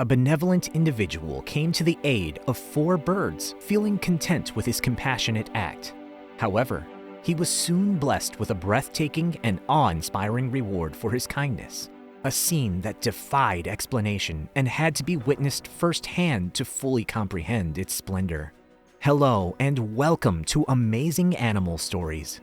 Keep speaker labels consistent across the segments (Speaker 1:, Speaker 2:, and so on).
Speaker 1: a benevolent individual came to the aid of 4 birds, feeling content with his compassionate act. However, he was soon blessed with a breathtaking and awe-inspiring reward for his kindness, a scene that defied explanation and had to be witnessed firsthand to fully comprehend its splendor. Hello and welcome to Amazing Animal Stories.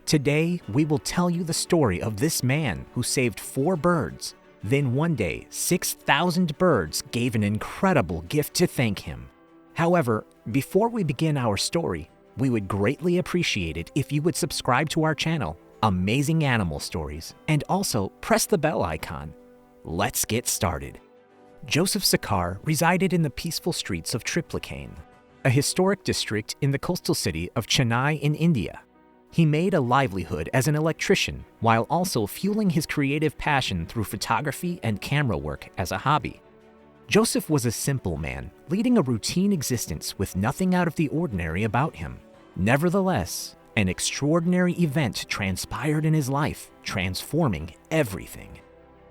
Speaker 1: Today, we will tell you the story of this man who saved 4 birds. Then one day, 6,000 birds gave an incredible gift to thank him. However, before we begin our story, we would greatly appreciate it if you would subscribe to our channel, Amazing Animal Stories, and also press the bell icon. Let's get started. Joseph Sakar resided in the peaceful streets of Triplicane, a historic district in the coastal city of Chennai in India. He made a livelihood as an electrician while also fueling his creative passion through photography and camera work as a hobby. Joseph was a simple man, leading a routine existence with nothing out of the ordinary about him. Nevertheless, an extraordinary event transpired in his life, transforming everything.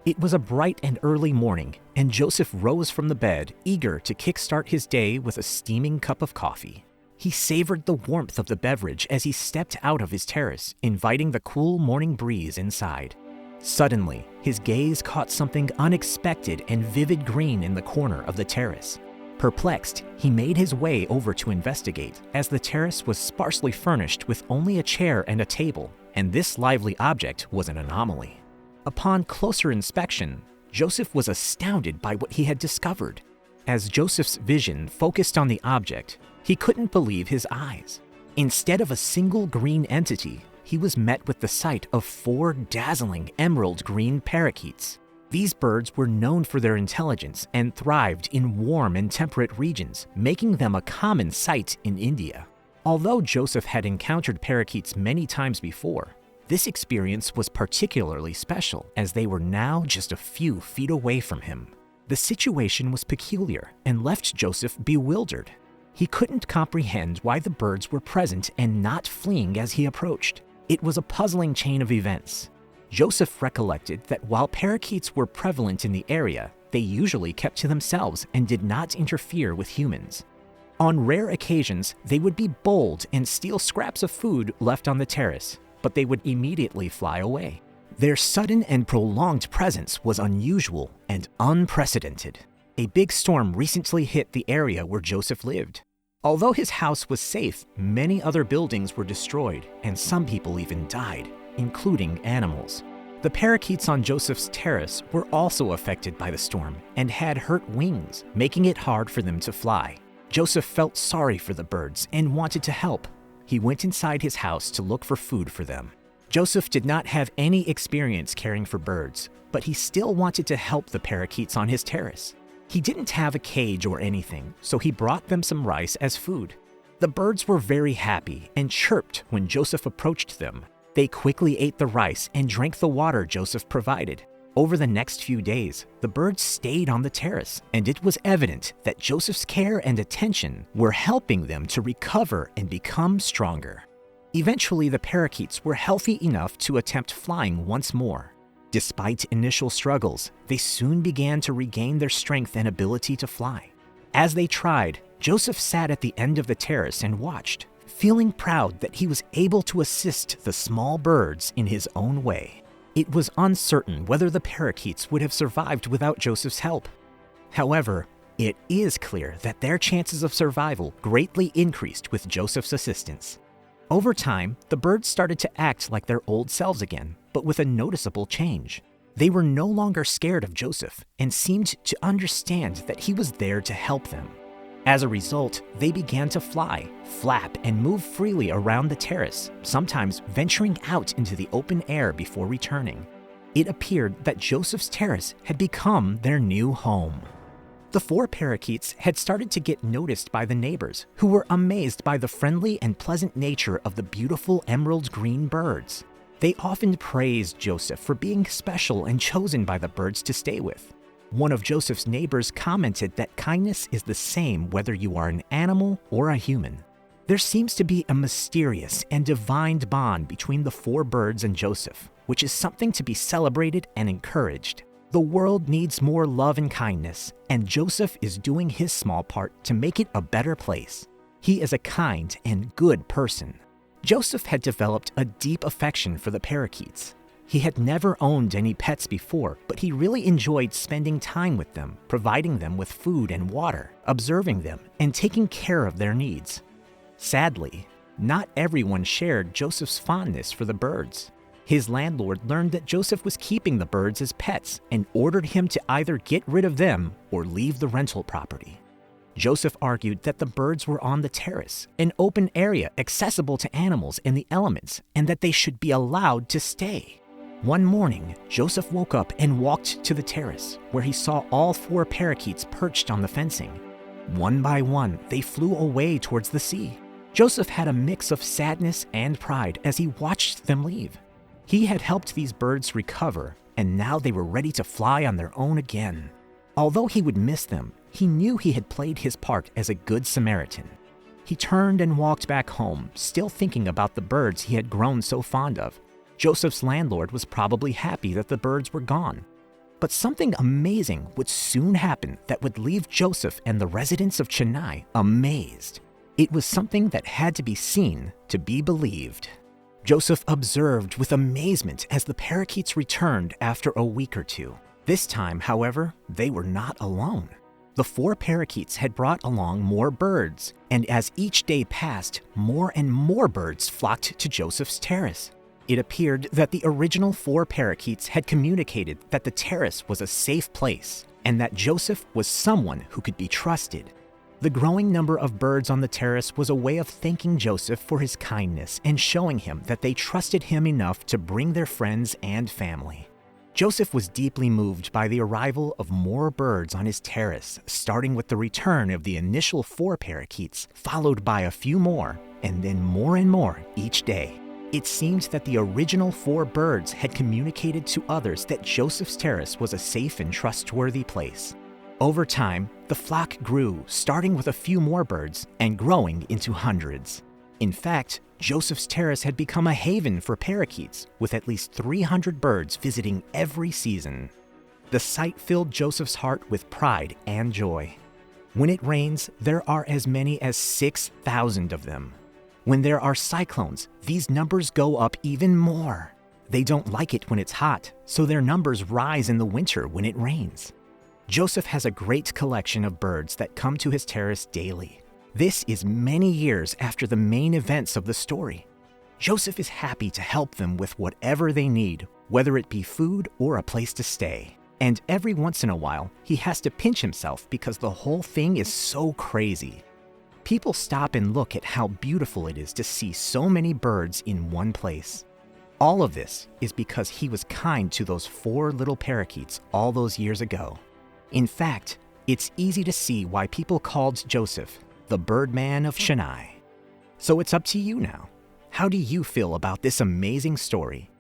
Speaker 1: It was a bright and early morning, and Joseph rose from the bed, eager to kickstart his day with a steaming cup of coffee. He savored the warmth of the beverage as he stepped out of his terrace, inviting the cool morning breeze inside. Suddenly, his gaze caught something unexpected and vivid green in the corner of the terrace. Perplexed, he made his way over to investigate, as the terrace was sparsely furnished with only a chair and a table, and this lively object was an anomaly. Upon closer inspection, Joseph was astounded by what he had discovered. As Joseph's vision focused on the object, he couldn't believe his eyes. Instead of a single green entity, he was met with the sight of 4 dazzling emerald green parakeets. These birds were known for their intelligence and thrived in warm and temperate regions, making them a common sight in India. Although Joseph had encountered parakeets many times before, this experience was particularly special as they were now just a few feet away from him. The situation was peculiar and left Joseph bewildered. He couldn't comprehend why the birds were present and not fleeing as he approached. It was a puzzling chain of events. Joseph recollected that while parakeets were prevalent in the area, they usually kept to themselves and did not interfere with humans. On rare occasions, they would be bold and steal scraps of food left on the terrace, but they would immediately fly away. Their sudden and prolonged presence was unusual and unprecedented. A big storm recently hit the area where Joseph lived. Although his house was safe, many other buildings were destroyed, and some people even died, including animals. The parakeets on Joseph's terrace were also affected by the storm and had hurt wings, making it hard for them to fly. Joseph felt sorry for the birds and wanted to help. He went inside his house to look for food for them. Joseph did not have any experience caring for birds, but he still wanted to help the parakeets on his terrace. He didn't have a cage or anything, so he brought them some rice as food. The birds were very happy and chirped when Joseph approached them. They quickly ate the rice and drank the water Joseph provided. Over the next few days, the birds stayed on the terrace, and it was evident that Joseph's care and attention were helping them to recover and become stronger. Eventually, the parakeets were healthy enough to attempt flying once more. Despite initial struggles, they soon began to regain their strength and ability to fly. As they tried, Joseph sat at the end of the terrace and watched, feeling proud that he was able to assist the small birds in his own way. It was uncertain whether the parakeets would have survived without Joseph's help. However, it is clear that their chances of survival greatly increased with Joseph's assistance. Over time, the birds started to act like their old selves again, but with a noticeable change. They were no longer scared of Joseph and seemed to understand that he was there to help them. As a result, they began to fly, flap, and move freely around the terrace, sometimes venturing out into the open air before returning. It appeared that Joseph's terrace had become their new home. The 4 parakeets had started to get noticed by the neighbors, who were amazed by the friendly and pleasant nature of the beautiful emerald green birds. They often praised Joseph for being special and chosen by the birds to stay with. One of Joseph's neighbors commented that kindness is the same whether you are an animal or a human. There seems to be a mysterious and divine bond between the 4 birds and Joseph, which is something to be celebrated and encouraged. The world needs more love and kindness, and Joseph is doing his small part to make it a better place. He is a kind and good person. Joseph had developed a deep affection for the parakeets. He had never owned any pets before, but he really enjoyed spending time with them, providing them with food and water, observing them, and taking care of their needs. Sadly, not everyone shared Joseph's fondness for the birds. His landlord learned that Joseph was keeping the birds as pets and ordered him to either get rid of them or leave the rental property. Joseph argued that the birds were on the terrace, an open area accessible to animals and the elements, and that they should be allowed to stay. One morning, Joseph woke up and walked to the terrace, where he saw all 4 parakeets perched on the fencing. One by one, they flew away towards the sea. Joseph had a mix of sadness and pride as he watched them leave. He had helped these birds recover, and now they were ready to fly on their own again. Although he would miss them, he knew he had played his part as a good Samaritan. He turned and walked back home, still thinking about the birds he had grown so fond of. Joseph's landlord was probably happy that the birds were gone. But something amazing would soon happen that would leave Joseph and the residents of Chennai amazed. It was something that had to be seen to be believed. Joseph observed with amazement as the parakeets returned after a week or two. This time, however, they were not alone. The 4 parakeets had brought along more birds, and as each day passed, more and more birds flocked to Joseph's terrace. It appeared that the original 4 parakeets had communicated that the terrace was a safe place, and that Joseph was someone who could be trusted. The growing number of birds on the terrace was a way of thanking Joseph for his kindness and showing him that they trusted him enough to bring their friends and family. Joseph was deeply moved by the arrival of more birds on his terrace, starting with the return of the initial 4 parakeets, followed by a few more, and then more and more each day. It seemed that the original 4 birds had communicated to others that Joseph's terrace was a safe and trustworthy place. Over time, the flock grew, starting with a few more birds and growing into hundreds. In fact, Joseph's terrace had become a haven for parakeets, with at least 300 birds visiting every season. The sight filled Joseph's heart with pride and joy. When it rains, there are as many as 6,000 of them. When there are cyclones, these numbers go up even more. They don't like it when it's hot, so their numbers rise in the winter when it rains. Joseph has a great collection of birds that come to his terrace daily. This is many years after the main events of the story. Joseph is happy to help them with whatever they need, whether it be food or a place to stay. And every once in a while, he has to pinch himself because the whole thing is so crazy. People stop and look at how beautiful it is to see so many birds in one place. All of this is because he was kind to those 4 little parakeets all those years ago. In fact, it's easy to see why people called Joseph the Birdman of Chennai. So it's up to you now. How do you feel about this amazing story?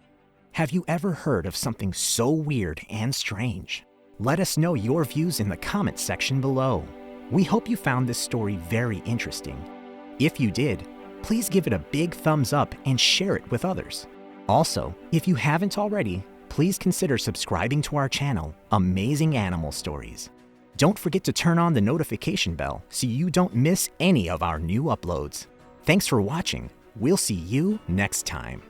Speaker 1: Have you ever heard of something so weird and strange? Let us know your views in the comments section below. We hope you found this story very interesting. If you did, please give it a big thumbs up and share it with others. Also, if you haven't already, please consider subscribing to our channel, Amazing Animal Stories. Don't forget to turn on the notification bell so you don't miss any of our new uploads. Thanks for watching. We'll see you next time.